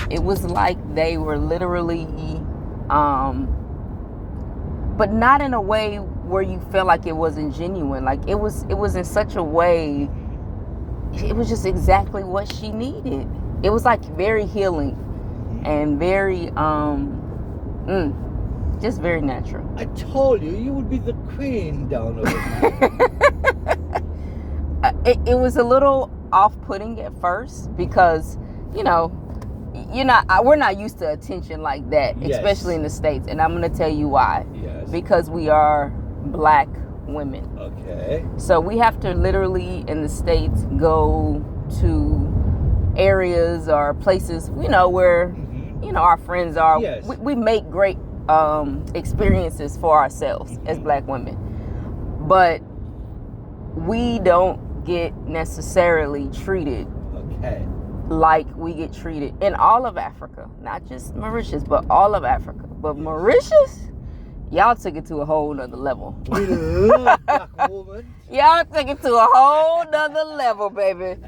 It was like they were literally, but not in a way where you felt like it wasn't genuine. Like it was in such a way, it was just exactly what she needed. It was like very healing and very, just very natural. I told you would be the queen down over here. It was a little off-putting at first because, we're not used to attention like that, Yes. especially in the States. And I'm going to tell you why. Yes. Because we are Black women. Okay. So we have to literally, in the States, go to areas or places, where, our friends are. Yes. We make great experiences for ourselves as Black women. But we don't get necessarily treated like we get treated in all of Africa, not just Mauritius, but all of Africa. But Mauritius, y'all took it to a whole nother level. We love Black women. Y'all took it to a whole nother level, baby.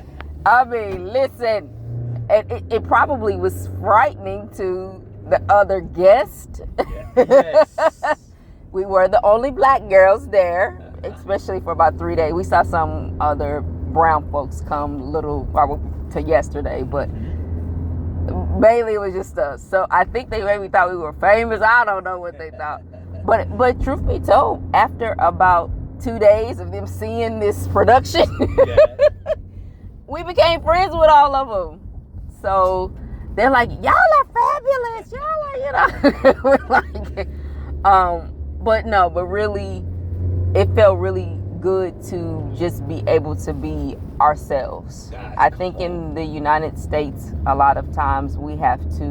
I mean, listen, it probably was frightening to the other guests. Yes. We were the only Black girls there, especially for about 3 days. We saw some other brown folks come to yesterday, but mainly it was just us. So I think they maybe thought we were famous. I don't know what they thought. But truth be told, after about 2 days of them seeing this production, we became friends with all of them. So they're like, y'all are fabulous. Y'all are, we're like, but really, it felt really good to just be able to be ourselves. I think in the United States, a lot of times we have to,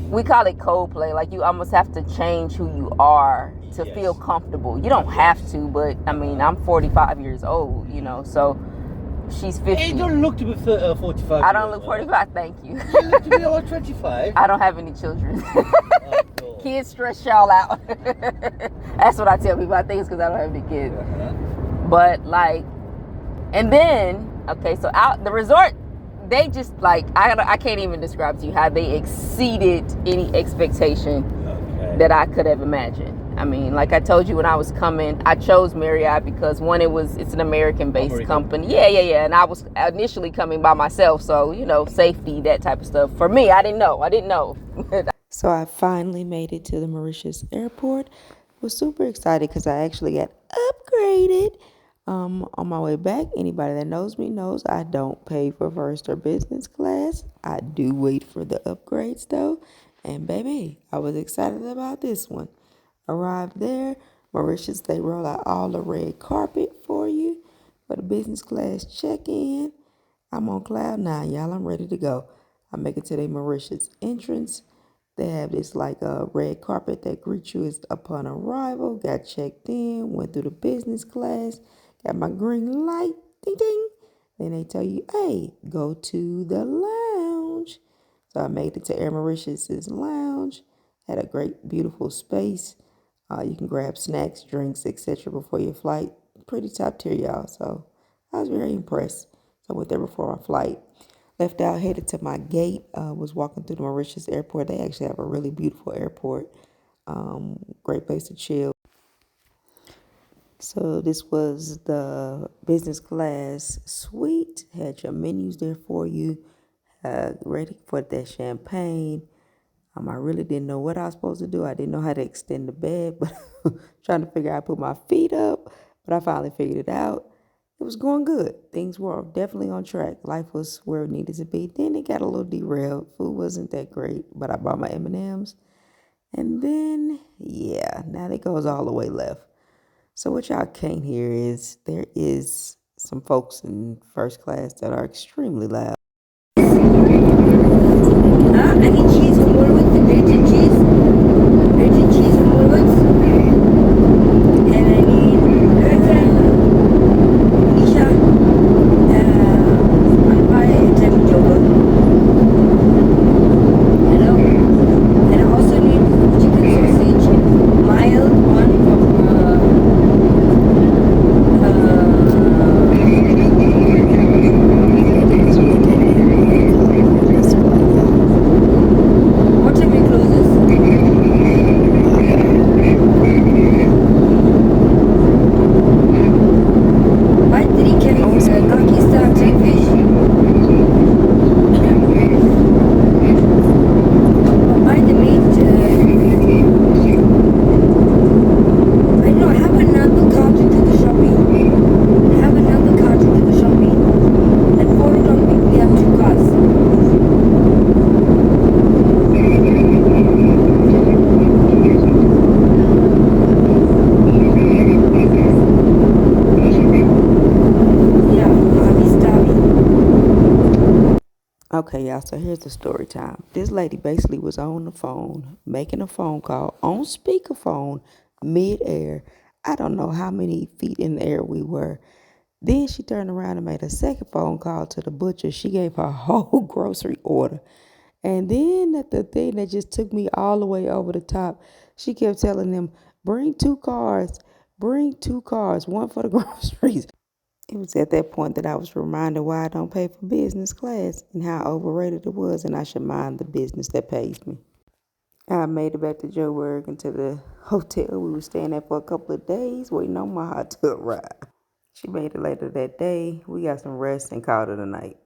we call it Coldplay. Like you almost have to change who you are to feel comfortable. You don't have to, but I mean, I'm 45 years old, so she's 50. Hey, you don't look to be 45. I don't look 45, thank you. You look to be about 25. I don't have any children. Oh, Kids stress y'all out. That's what I tell people. I think it's because I don't have any kids. But and then, so out the resort, they just I can't even describe to you how they exceeded any expectation that I could have imagined. I mean, like I told you when I was coming, I chose Marriott because one, it's an American-based company. Yeah. And I was initially coming by myself, so safety, that type of stuff. For me, I didn't know. So I finally made it to the Mauritius airport. Was super excited because I actually got upgraded. On my way back, anybody that knows me knows I don't pay for first or business class. I do wait for the upgrades though. And baby, I was excited about this one. Arrived there, Mauritius, they roll out all the red carpet for you for the business class check-in. I'm on cloud 9, y'all. I'm ready to go. I make it to the Mauritius entrance. They have this red carpet that greets you upon arrival. Got checked in, went through the business class, got my green light, ding ding. Then they tell you, hey, go to the lounge. So I made it to Air Mauritius's lounge. Had a great, beautiful space. You can grab snacks, drinks, etc. before your flight. Pretty top tier, y'all. So I was very impressed. So I went there before my flight. Left out, headed to my gate. Was walking through the Mauritius airport. They actually have a really beautiful airport. Great place to chill. So this was the business class suite. Had your menus there for you. Ready for that champagne. I really didn't know what I was supposed to do. I didn't know how to extend the bed, but trying to figure out how to put my feet up. But I finally figured it out. It was going good. Things were definitely on track. Life was where it needed to be. Then it got a little derailed. Food wasn't that great, but I bought my M&Ms. And then, now it goes all the way left. So what y'all can't hear is there is some folks in first class that are extremely loud. I need cheese from Woolworths, the grated cheese from Woolworths, and I need Nisha, my pie and lemon yogurt. Hello, and I also need chicken sausage, mild one from Okay, y'all, so here's the story time. This lady basically was on the phone, making a phone call on speakerphone, mid-air. I don't know how many feet in the air we were. Then she turned around and made a second phone call to the butcher. She gave her whole grocery order. And then at the thing that just took me all the way over the top, she kept telling them, bring 2 cars, one for the groceries. It was at that point that I was reminded why I don't pay for business class and how overrated it was, and I should mind the business that pays me. I made it back to Joburg and to the hotel we were staying at for a couple of days, waiting on my to arrive. She made it later that day. We got some rest and called it a night.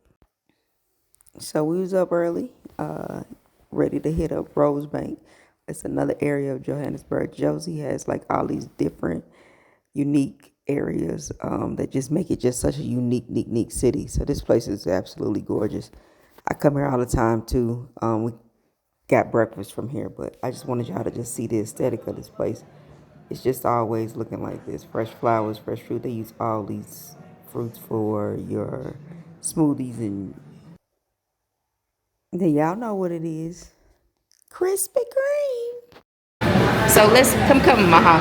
So we was up early, ready to hit up Rosebank. It's another area of Johannesburg. Jozi has like all these different, unique areas that just make it just such a unique city. So this place is absolutely gorgeous. I come here all the time too. We got breakfast from here, but I just wanted y'all to just see the aesthetic of this place. It's just always looking like this. Fresh flowers, fresh fruit. They use all these fruits for your smoothies, and then y'all know what it is. Krispy Kreme. So let's come, Maha.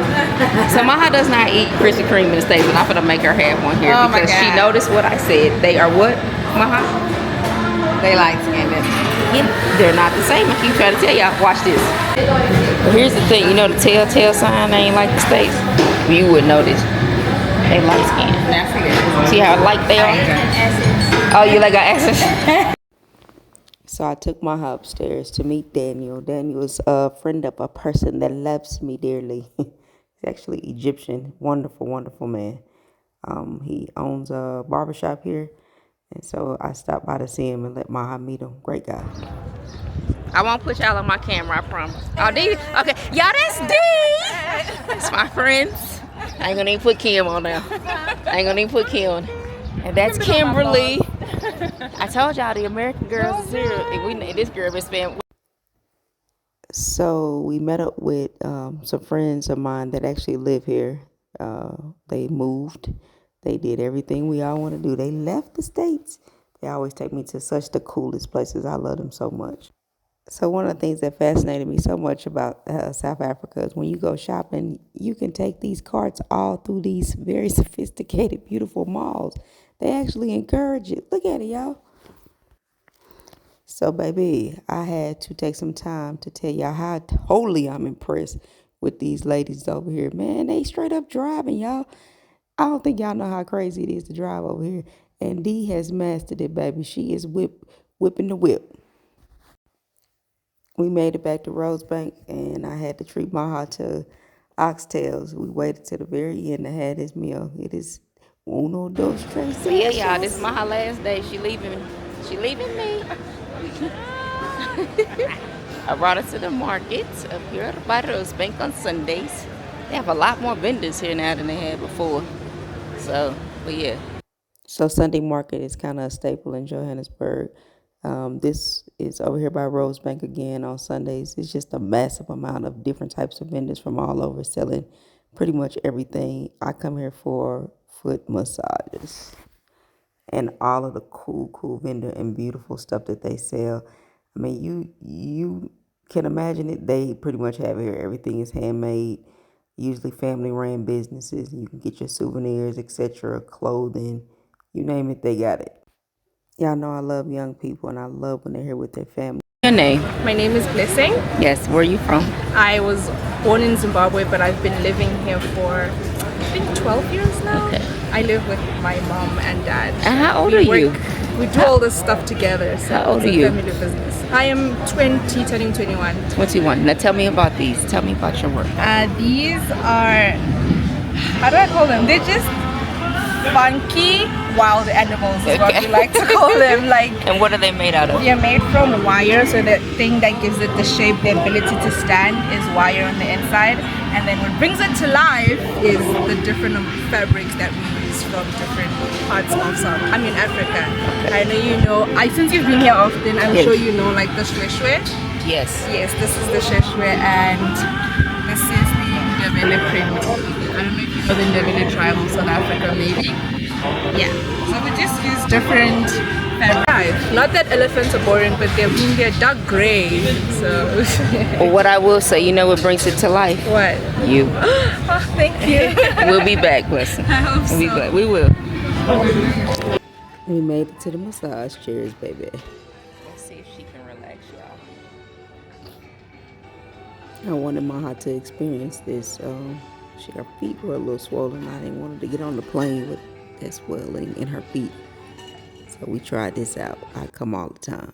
So Maha does not eat Krispy Kreme in the States, and I'm gonna make her have one here because she noticed what I said. They are what, Maha? They light skinned. They're not the same. I keep trying to tell y'all. Watch this. But here's the thing. You know the telltale sign ain't like the States? You would know this. They light skinned. See how light they are? Oh, you like our essence? So I took Maha upstairs to meet Daniel. Daniel is a friend of a person that loves me dearly. He's actually Egyptian. Wonderful, wonderful man. He owns a barbershop here. And so I stopped by to see him and let Maha meet him. Great guy. I won't put y'all on my camera, I promise. Oh, D? Okay. Y'all, that's D! That's my friends. I ain't gonna even put Kim on there. I ain't gonna even put Kim on. And that's Kimberly. I told y'all the American girls is here. And this girl been spent. So we met up with some friends of mine that actually live here. They moved. They did everything we all want to do. They left the States. They always take me to such the coolest places. I love them so much. So one of the things that fascinated me so much about South Africa is when you go shopping, you can take these carts all through these very sophisticated, beautiful malls. They actually encourage it. Look at it, y'all. So, baby, I had to take some time to tell y'all how totally I'm impressed with these ladies over here. Man, they straight up driving, y'all. I don't think y'all know how crazy it is to drive over here. And Dee has mastered it, baby. She is whipping the whip. We made it back to Rosebank, and I had to treat Maha to oxtails. We waited to the very end to have this meal. It is uno, dos, tres. So yeah, y'all, this is my last day. She leaving me. I brought her to the market up here by Rosebank on Sundays. They have a lot more vendors here now than they had before. So, but yeah. So Sunday market is kind of a staple in Johannesburg. This is over here by Rosebank again on Sundays. It's just a massive amount of different types of vendors from all over selling pretty much everything. I come here for foot massages and all of the cool vendor and beautiful stuff that they sell. I mean, you can imagine it. They pretty much have it here. Everything is handmade, usually family-ran businesses. You can get your souvenirs, etc., clothing, you name it, they got it. Y'all know I love young people, and I love when they're here with their family. Your name? My name is Blessing. Yes, where are you from? I was born in Zimbabwe, but I've been living here for, I think, 12 years now. Okay. I live with my mom and dad. And how old are you? We do all this stuff together. So How old it's are a you? family business. I am 20, turning 21. 21. Now tell me about these. Tell me about your work. These are, how do I call them? They're just funky wild animals is what we like to call them. Like, And what are they made out of? they're made from wire, so the thing that gives it the shape, the ability to stand, is wire on the inside, and then what brings it to life is the different fabrics that we use from different parts of Africa. I know you know, since you've been here often, I'm Yes. sure you know like the shweshwe. Yes. Yes, this is the shweshwe, and this is the Ndebele print. I don't know if you know the Ndebele tribe of South Africa, maybe. Yeah, so we just use different Not that elephants are boring, but they're dark gray. So Well, what I will say, you know what brings it to life? what? You. Oh, thank you. We'll be back, blessing. I hope so. We'll be back. We will. We made it to the massage chairs, baby. Let's see if she can relax, y'all. I wanted Maha to experience this. Her feet were a little swollen. I didn't want her to get on the plane with that swelling in her feet. So we tried this out. I come all the time.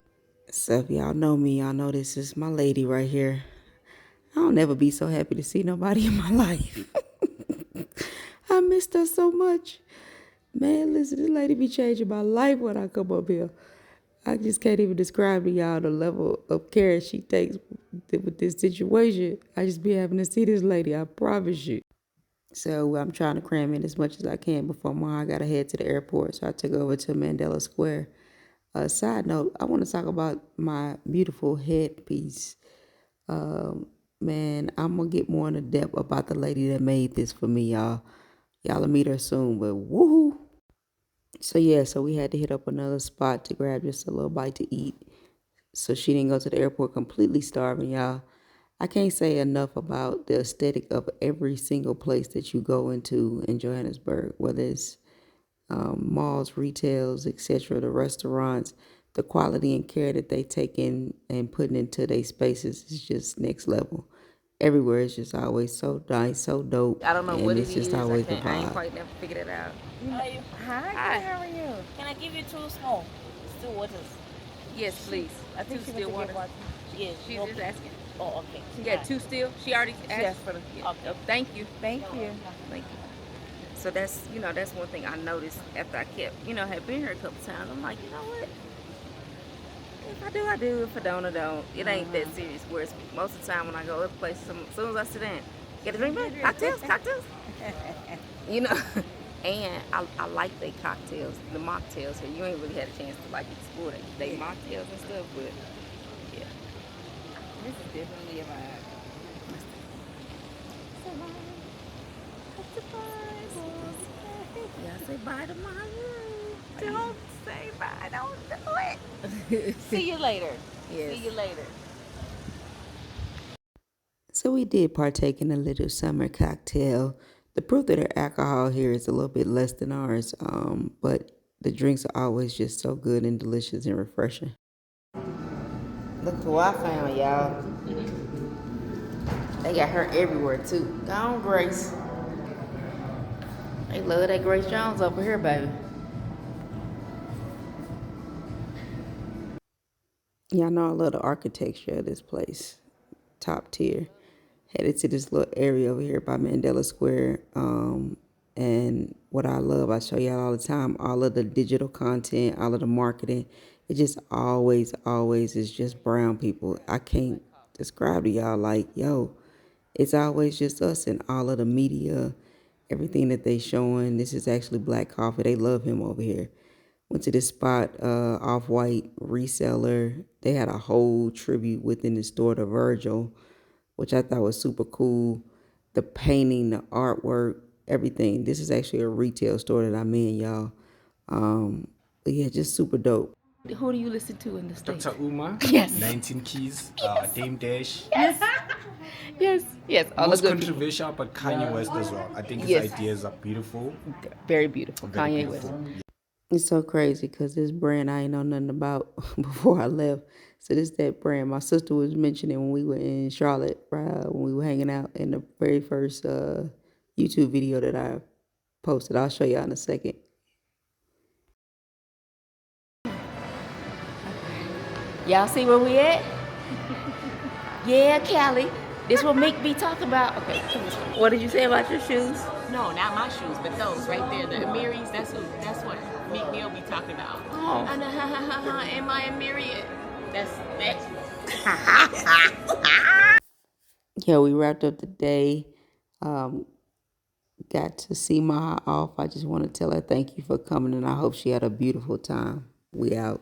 So if y'all know me, y'all know this is my lady right here. I don't ever be so happy to see nobody in my life. I missed her so much. Man, listen, this lady be changing my life when I come up here. I just can't even describe to y'all the level of care she takes with this situation. I just be having to see this lady, I promise you. So I'm trying to cram in as much as I can before I got to head to the airport. So I took over to Mandela Square. Side note, I want to talk about my beautiful headpiece. Man, I'm going to get more into depth about the lady that made this for me, y'all. Y'all will meet her soon, but woohoo. So yeah, so we had to hit up another spot to grab just a little bite to eat. So she didn't go to the airport completely starving, y'all. I can't say enough about the aesthetic of every single place that you go into in Johannesburg, whether it's malls, retails, etc., the restaurants. The quality and care that they take in and putting into their spaces is just next level. Everywhere is just always so nice, so dope. I don't know what it's it just is. always the I ain't vibe. quite never figured it out. How are you? Hi. How are you? Can I give you two small still waters? Yes, please. I think Two she still wants to water. get one. Yeah, She's okay. just asking. Oh, okay. Yeah, two still. She already asked Yes. for the. Okay. Oh, thank you. Thank you. Thank you. So that's that's one thing I noticed after I kept had been here a couple times. I'm like, you know what? If I do, I do. If I don't, I don't. It ain't that serious. Whereas most of the time when I go other places, as soon as I sit down, get a drink, back. Cocktails. And I like they cocktails, the mocktails here. You ain't really had a chance to like explore they mocktails and stuff, but yeah, this is definitely a vibe. Yeah, say bye to my room. Don't say bye. Don't do it. See you later. Yes. See you later. So we did partake in a little summer cocktail. The proof that their alcohol here is a little bit less than ours, but the drinks are always just so good and delicious and refreshing. Look who I found, y'all. They got her everywhere too. Go on, Grace. They love that Grace Jones over here, baby. Y'all know I love the architecture of this place. Top tier. Headed to this little area over here by Mandela Square. And what I love, I show y'all all the time, all of the digital content, all of the marketing. It just always is just brown people. I can't describe to y'all like, yo, it's always just us and all of the media, everything that they showing. This is actually Black Coffee. They love him over here. Went to this spot, Off-White reseller. They had a whole tribute within the store to Virgil, which I thought was super cool. The painting, the artwork, everything. This is actually a retail store that I'm in, y'all. But yeah, just super dope. Who do you listen to in the States? Dr. Uma, Yes. 19 Keys, Dame Dash. Yes. All Most the good people. controversial, but Kanye West as well. I think his Yes. ideas are beautiful. Very beautiful. Very Kanye beautiful. West. It's so crazy because this brand I ain't know nothing about before I left. So this that brand my sister was mentioning when we were in Charlotte, when we were hanging out in the very first YouTube video that I posted. I'll show y'all in a second. Y'all see where we at? Yeah, Callie. This what Meek be talking about. Okay. What did you say about your shoes? No, not my shoes, but those right there, the Amiris. That's what Meek Mill be talking about. Oh. Am I a myriad? That's Yeah, we wrapped up the day. Got to see Maha off. I just want to tell her thank you for coming, and I hope she had a beautiful time. We out.